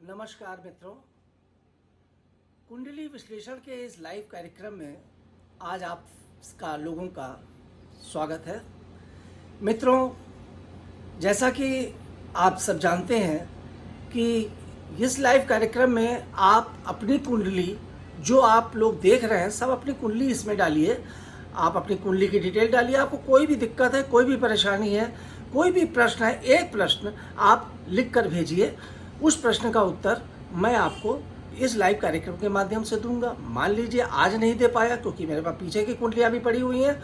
नमस्कार मित्रों, कुंडली विश्लेषण के इस लाइव कार्यक्रम में आज आपका लोगों का स्वागत है। मित्रों, जैसा कि आप सब जानते हैं कि इस लाइव कार्यक्रम में आप अपनी कुंडली, जो आप लोग देख रहे हैं, सब अपनी कुंडली इसमें डालिए। आप अपनी कुंडली की डिटेल डालिए। आपको कोई भी दिक्कत है, कोई भी परेशानी है, कोई भी प्रश्न है, एक प्रश्न आप लिख कर भेजिए। उस प्रश्न का उत्तर मैं आपको इस लाइव कार्यक्रम के माध्यम से दूंगा। मान लीजिए आज नहीं दे पाया क्योंकि मेरे पास पीछे की कुंडलियाँ भी पड़ी हुई हैं,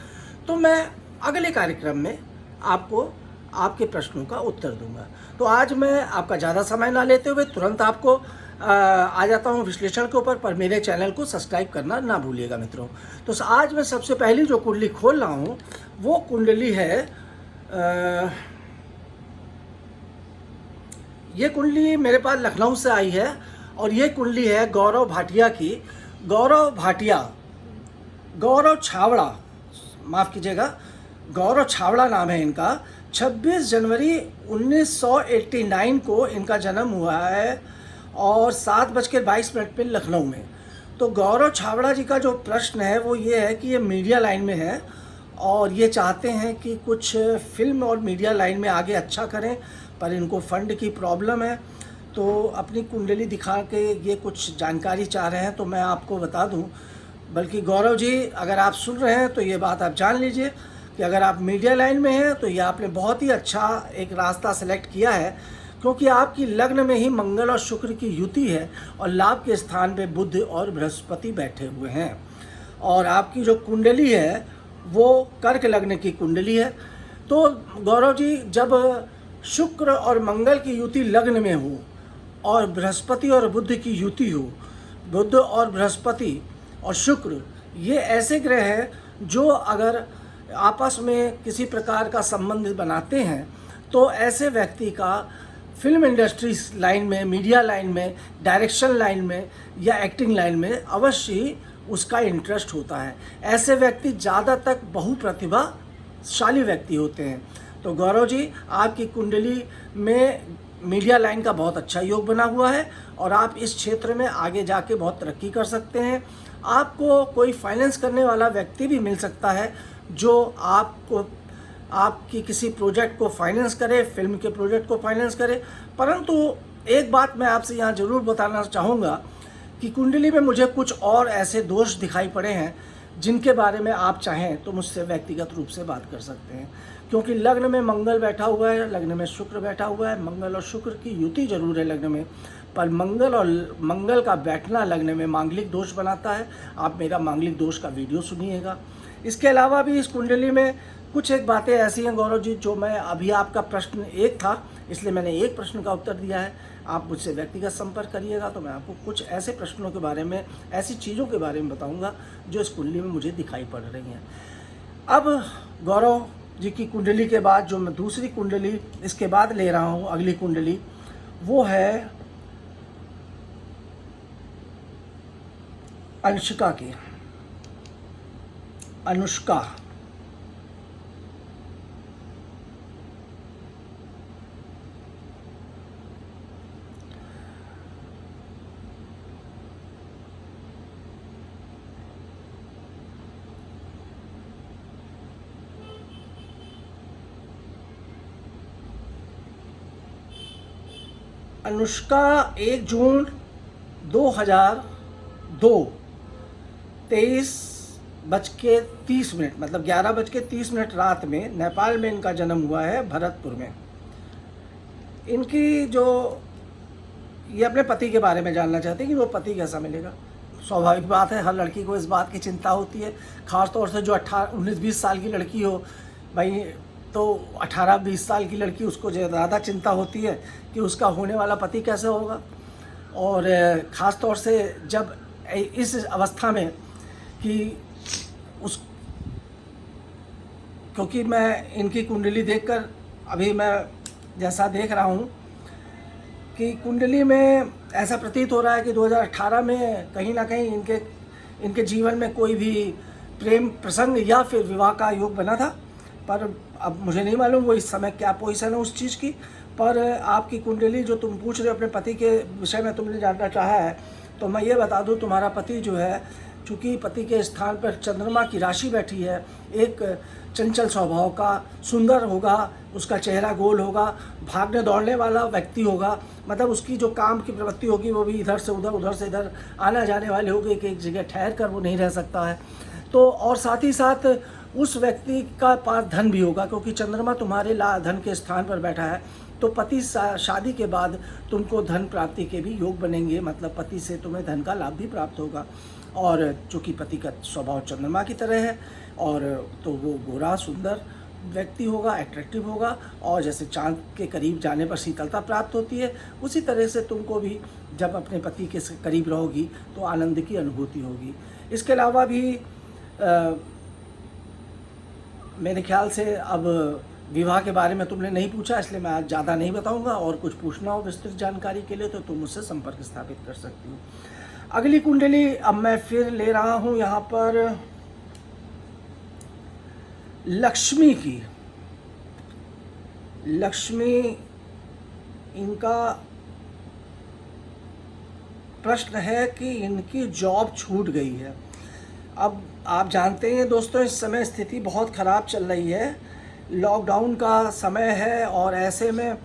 तो मैं अगले कार्यक्रम में आपको आपके प्रश्नों का उत्तर दूंगा। तो आज मैं आपका ज़्यादा समय ना लेते हुए तुरंत आपको आ जाता हूँ विश्लेषण के ऊपर। पर मेरे चैनल को सब्सक्राइब करना ना भूलिएगा मित्रों। तो आज मैं सबसे पहली जो कुंडली खोल रहा हूँ वो कुंडली है, ये कुंडली मेरे पास लखनऊ से आई है और ये कुंडली है गौरव भाटिया की। गौरव छावड़ा, माफ़ कीजिएगा, गौरव छावड़ा नाम है इनका। 26 जनवरी 1989 को इनका जन्म हुआ है और 7:22 पे लखनऊ में। तो गौरव छावड़ा जी का जो प्रश्न है वो ये है कि ये मीडिया लाइन में है और ये चाहते हैं कि कुछ फिल्म और मीडिया लाइन में आगे अच्छा करें, पर इनको फंड की प्रॉब्लम है। तो अपनी कुंडली दिखा के ये कुछ जानकारी चाह रहे हैं, तो मैं आपको बता दूं। बल्कि गौरव जी, अगर आप सुन रहे हैं तो ये बात आप जान लीजिए कि अगर आप मीडिया लाइन में हैं तो ये आपने बहुत ही अच्छा एक रास्ता सेलेक्ट किया है, क्योंकि आपकी लग्न में ही मंगल और शुक्र की युति है और लाभ के स्थान पे बुध और बृहस्पति बैठे हुए हैं। और आपकी जो कुंडली है वो कर्क लग्न की कुंडली है। तो गौरव जी, जब शुक्र और मंगल की युति लग्न में हो और बृहस्पति और बुध की युति हो, बुध और बृहस्पति और शुक्र, ये ऐसे ग्रह हैं जो अगर आपस में किसी प्रकार का संबंध बनाते हैं तो ऐसे व्यक्ति का फिल्म इंडस्ट्री लाइन में, मीडिया लाइन में, डायरेक्शन लाइन में या एक्टिंग लाइन में अवश्य ही उसका इंटरेस्ट होता है। ऐसे व्यक्ति ज़्यादा तक बहुप्रतिभाशाली व्यक्ति होते हैं। तो गौरव जी, आपकी कुंडली में मीडिया लाइन का बहुत अच्छा योग बना हुआ है और आप इस क्षेत्र में आगे जाके बहुत तरक्की कर सकते हैं। आपको कोई फाइनेंस करने वाला व्यक्ति भी मिल सकता है जो आपको आपकी किसी प्रोजेक्ट को फाइनेंस करे, फिल्म के प्रोजेक्ट को फाइनेंस करे। परंतु एक बात मैं आपसे यहाँ ज़रूर बताना चाहूँगा कि कुंडली में मुझे कुछ और ऐसे दोष दिखाई पड़े हैं जिनके बारे में आप चाहें तो मुझसे व्यक्तिगत रूप से बात कर सकते हैं। क्योंकि लग्न में मंगल बैठा हुआ है, लग्न में शुक्र बैठा हुआ है। मंगल और शुक्र की युति जरूर है लग्न में, पर मंगल का बैठना लग्न में मांगलिक दोष बनाता है। आप मेरा मांगलिक दोष का वीडियो सुनिएगा। इसके अलावा भी इस कुंडली में कुछ एक बातें ऐसी हैं गौरव जी, जो मैं अभी आपका प्रश्न एक था इसलिए मैंने एक प्रश्न का उत्तर दिया है। आप मुझसे व्यक्तिगत संपर्क करिएगा तो मैं आपको कुछ ऐसे प्रश्नों के बारे में, ऐसी चीज़ों के बारे में बताऊंगा जो इस कुंडली में मुझे दिखाई पड़ रही हैं। अब गौरव जी की कुंडली के बाद जो मैं दूसरी कुंडली इसके बाद ले रहा हूँ, अगली कुंडली, वो है अनुष्का की। अनुष्का, अनुष्का 1 जून 2002 23:30 मतलब 11:30 रात में नेपाल में इनका जन्म हुआ है, भरतपुर में। इनकी जो, ये अपने पति के बारे में जानना चाहते हैं कि वो पति कैसा मिलेगा। स्वाभाविक बात है, हर लड़की को इस बात की चिंता होती है, ख़ासतौर से जो 19-20 साल की लड़की हो भाई। तो 18-20 साल की लड़की, उसको ज़्यादा चिंता होती है कि उसका होने वाला पति कैसे होगा। और ख़ास तौर से जब इस अवस्था में कि उस, क्योंकि मैं इनकी कुंडली देखकर अभी मैं जैसा देख रहा हूँ कि कुंडली में ऐसा प्रतीत हो रहा है कि 2018 में कहीं ना कहीं इनके जीवन में कोई भी प्रेम प्रसंग या फिर विवाह का योग बना था। पर अब मुझे नहीं मालूम वो इस समय क्या पोजीशन है उस चीज़ की। पर आपकी कुंडली जो तुम पूछ रहे हो अपने पति के विषय में तुमने जानना चाहा है, तो मैं ये बता दूं तुम्हारा पति जो है, चूँकि पति के स्थान पर चंद्रमा की राशि बैठी है, एक चंचल स्वभाव का, सुंदर होगा, उसका चेहरा गोल होगा, भागने दौड़ने वाला व्यक्ति होगा, मतलब उसकी जो काम की प्रवृत्ति होगी वो भी इधर से उधर, उधर से इधर आना जाने वाली होगी, कि एक जगह ठहर कर वो नहीं रह सकता है। तो और साथ ही साथ उस व्यक्ति का पास धन भी होगा, क्योंकि चंद्रमा तुम्हारे धन के स्थान पर बैठा है। तो पति शादी के बाद तुमको धन प्राप्ति के भी योग बनेंगे, मतलब पति से तुम्हें धन का लाभ भी प्राप्त होगा। और चूँकि पति का स्वभाव चंद्रमा की तरह है, और तो वो गोरा सुंदर व्यक्ति होगा, एट्रैक्टिव होगा, और जैसे चाँद के करीब जाने पर शीतलता प्राप्त होती है, उसी तरह से तुमको भी जब अपने पति के करीब रहोगी तो आनंद की अनुभूति होगी। इसके अलावा भी मेरे ख्याल से अब विवाह के बारे में तुमने नहीं पूछा, इसलिए मैं आज ज़्यादा नहीं बताऊंगा, और कुछ पूछना हो विस्तृत जानकारी के लिए तो तुम मुझसे संपर्क स्थापित कर सकती हो। अगली कुंडली अब मैं फिर ले रहा हूँ यहाँ पर लक्ष्मी की। लक्ष्मी, इनका प्रश्न है कि इनकी जॉब छूट गई है। अब आप जानते हैं दोस्तों, इस समय स्थिति बहुत ख़राब चल रही है, लॉकडाउन का समय है, और ऐसे में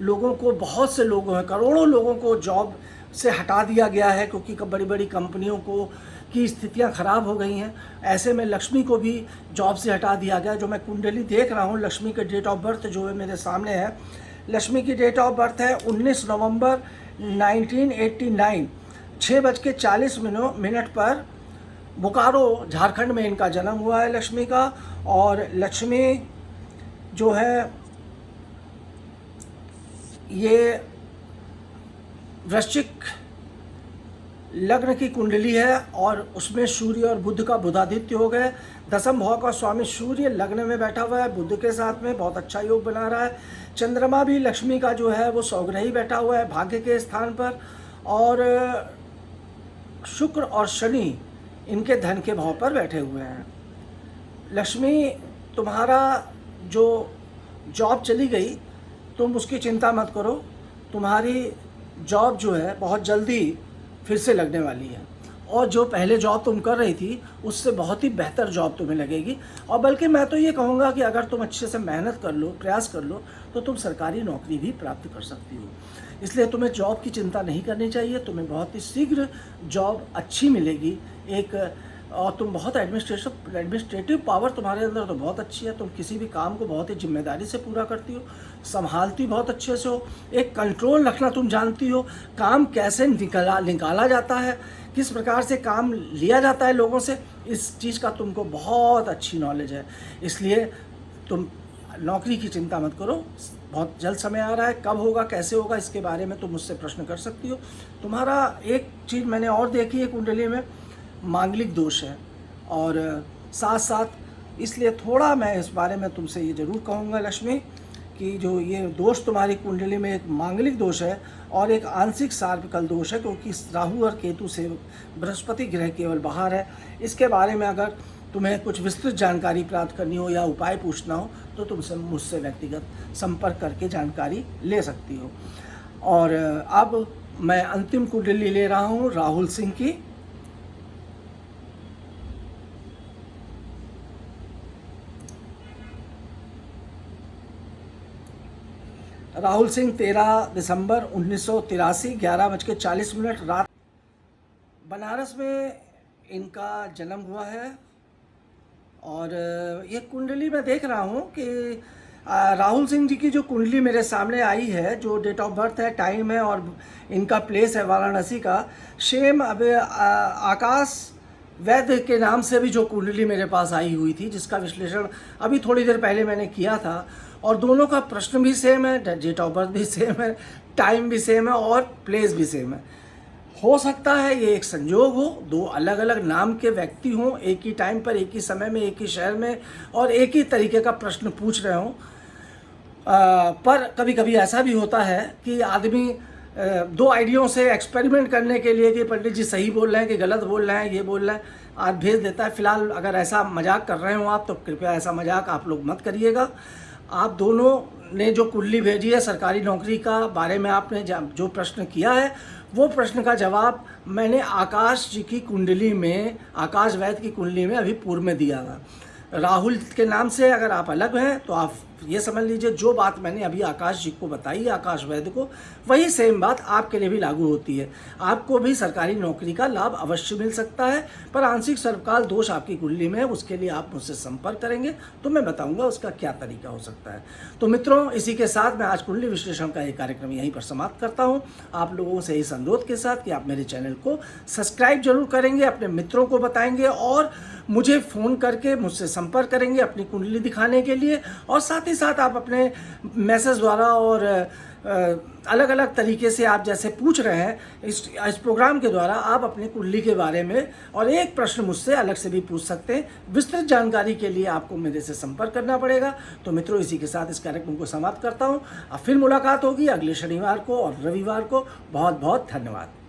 लोगों को, बहुत से लोगों हैं, करोड़ों लोगों को जॉब से हटा दिया गया है, क्योंकि बड़ी बड़ी कंपनियों को की स्थितियां ख़राब हो गई हैं। ऐसे में लक्ष्मी को भी जॉब से हटा दिया गया। जो मैं कुंडली देख रहा हूँ, लक्ष्मी के डेट ऑफ बर्थ जो है मेरे सामने है, लक्ष्मी की डेट ऑफ बर्थ है 19 नवंबर 1989, 6:40 पर बोकारो झारखंड में इनका जन्म हुआ है लक्ष्मी का। और लक्ष्मी जो है ये वृश्चिक लग्न की कुंडली है, और उसमें सूर्य और बुध का बुधादित्य योग है। दसम भाव का स्वामी सूर्य लग्न में बैठा हुआ है, बुध के साथ में बहुत अच्छा योग बना रहा है। चंद्रमा भी लक्ष्मी का जो है वो सौग्रही बैठा हुआ है भाग्य के स्थान पर, और शुक्र और शनि इनके धन के भाव पर बैठे हुए हैं। लक्ष्मी, तुम्हारा जो जॉब चली गई, तुम उसकी चिंता मत करो, तुम्हारी जॉब जो है बहुत जल्दी फिर से लगने वाली है, और जो पहले जॉब तुम कर रही थी उससे बहुत ही बेहतर जॉब तुम्हें लगेगी। और बल्कि मैं तो ये कहूँगा कि अगर तुम अच्छे से मेहनत कर लो, प्रयास कर लो, तो तुम सरकारी नौकरी भी प्राप्त कर सकती हो। इसलिए तुम्हें जॉब की चिंता नहीं करनी चाहिए, तुम्हें बहुत ही शीघ्र जॉब अच्छी मिलेगी एक, और तुम बहुत एडमिनिस्ट्रेटिव पावर तुम्हारे अंदर तो बहुत अच्छी है। तुम किसी भी काम को बहुत ही जिम्मेदारी से पूरा करती हो, संभालती बहुत अच्छे से हो, एक कंट्रोल रखना तुम जानती हो, काम कैसे निकाला जाता है, किस प्रकार से काम लिया जाता है लोगों से, इस चीज़ का तुमको बहुत अच्छी नॉलेज है। इसलिए तुम नौकरी की चिंता मत करो, बहुत जल्द समय आ रहा है, कब होगा कैसे होगा इसके बारे में तुम मुझसे प्रश्न कर सकती हो। तुम्हारा एक चीज़ मैंने और देखी है कुंडली में, मांगलिक दोष है, और साथ साथ इसलिए थोड़ा मैं इस बारे में तुमसे ये ज़रूर कहूँगा लक्ष्मी, कि जो ये दोष तुम्हारी कुंडली में एक मांगलिक दोष है और एक आंशिक सार्वकल दोष है, क्योंकि राहु और केतु से बृहस्पति ग्रह केवल बाहर है। इसके बारे में अगर तुम्हें कुछ विस्तृत जानकारी प्राप्त करनी हो या उपाय पूछना हो तो तुमसे मुझसे व्यक्तिगत संपर्क करके जानकारी ले सकती हो। और अब मैं अंतिम कुंडली ले रहा हूँ राहुल सिंह की। राहुल सिंह 13 दिसंबर 1983 11:40 रात बनारस में इनका जन्म हुआ है। और ये कुंडली मैं देख रहा हूँ कि राहुल सिंह जी की जो कुंडली मेरे सामने आई है, जो डेट ऑफ बर्थ है, टाइम है और इनका प्लेस है वाराणसी का, सेम अब आकाश वैद्य के नाम से भी जो कुंडली मेरे पास आई हुई थी, जिसका विश्लेषण अभी थोड़ी देर पहले मैंने किया था, और दोनों का प्रश्न भी सेम है, डेट ऑफ बर्थ भी सेम है, टाइम भी सेम है और प्लेस भी सेम है। हो सकता है ये एक संयोग हो, दो अलग अलग नाम के व्यक्ति हों, एक ही टाइम पर, एक ही समय में, एक ही शहर में, और एक ही तरीके का प्रश्न पूछ रहे हों। पर कभी कभी ऐसा भी होता है कि आदमी दो आइडियों से एक्सपेरिमेंट करने के लिए कि पंडित जी सही बोल रहे हैं कि गलत बोल रहे हैं, ये बोल रहे हैं, आज भेज देता है। फिलहाल अगर ऐसा मजाक कर रहे हो आप तो कृपया ऐसा मजाक आप लोग मत करिएगा। आप दोनों ने जो कुंडली भेजी है सरकारी नौकरी का बारे में, आपने जो प्रश्न किया है वो प्रश्न का जवाब मैंने आकाश जी की कुंडली में, आकाश वैद्य की कुंडली में अभी पूर्व में दिया था। राहुल के नाम से अगर आप अलग हैं तो आप ये समझ लीजिए जो बात मैंने अभी आकाश जी को बताई है, आकाश वैद्य को, वही सेम बात आपके लिए भी लागू होती है। आपको भी सरकारी नौकरी का लाभ अवश्य मिल सकता है, पर आंशिक सर्वकाल दोष आपकी कुंडली में है, उसके लिए आप मुझसे संपर्क करेंगे तो मैं बताऊंगा उसका क्या तरीका हो सकता है। तो मित्रों, इसी के साथ मैं आज कुंडली विश्लेषण का ये कार्यक्रम यहीं पर समाप्त करता हूँ। आप लोगों से इस अनुरोध के साथ कि आप मेरे चैनल को सब्सक्राइब जरूर करेंगे, अपने मित्रों को बताएंगे और मुझे फ़ोन करके मुझसे संपर्क करेंगे अपनी कुंडली दिखाने के लिए, और साथ ही साथ आप अपने मैसेज द्वारा और अलग अलग तरीके से आप जैसे पूछ रहे हैं इस प्रोग्राम के द्वारा आप अपनी कुंडली के बारे में और एक प्रश्न मुझसे अलग से भी पूछ सकते हैं। विस्तृत जानकारी के लिए आपको मेरे से संपर्क करना पड़ेगा। तो मित्रों, इसी के साथ इस कार्यक्रम को समाप्त करता हूँ। अब फिर मुलाकात होगी अगले शनिवार को और रविवार को। बहुत बहुत धन्यवाद।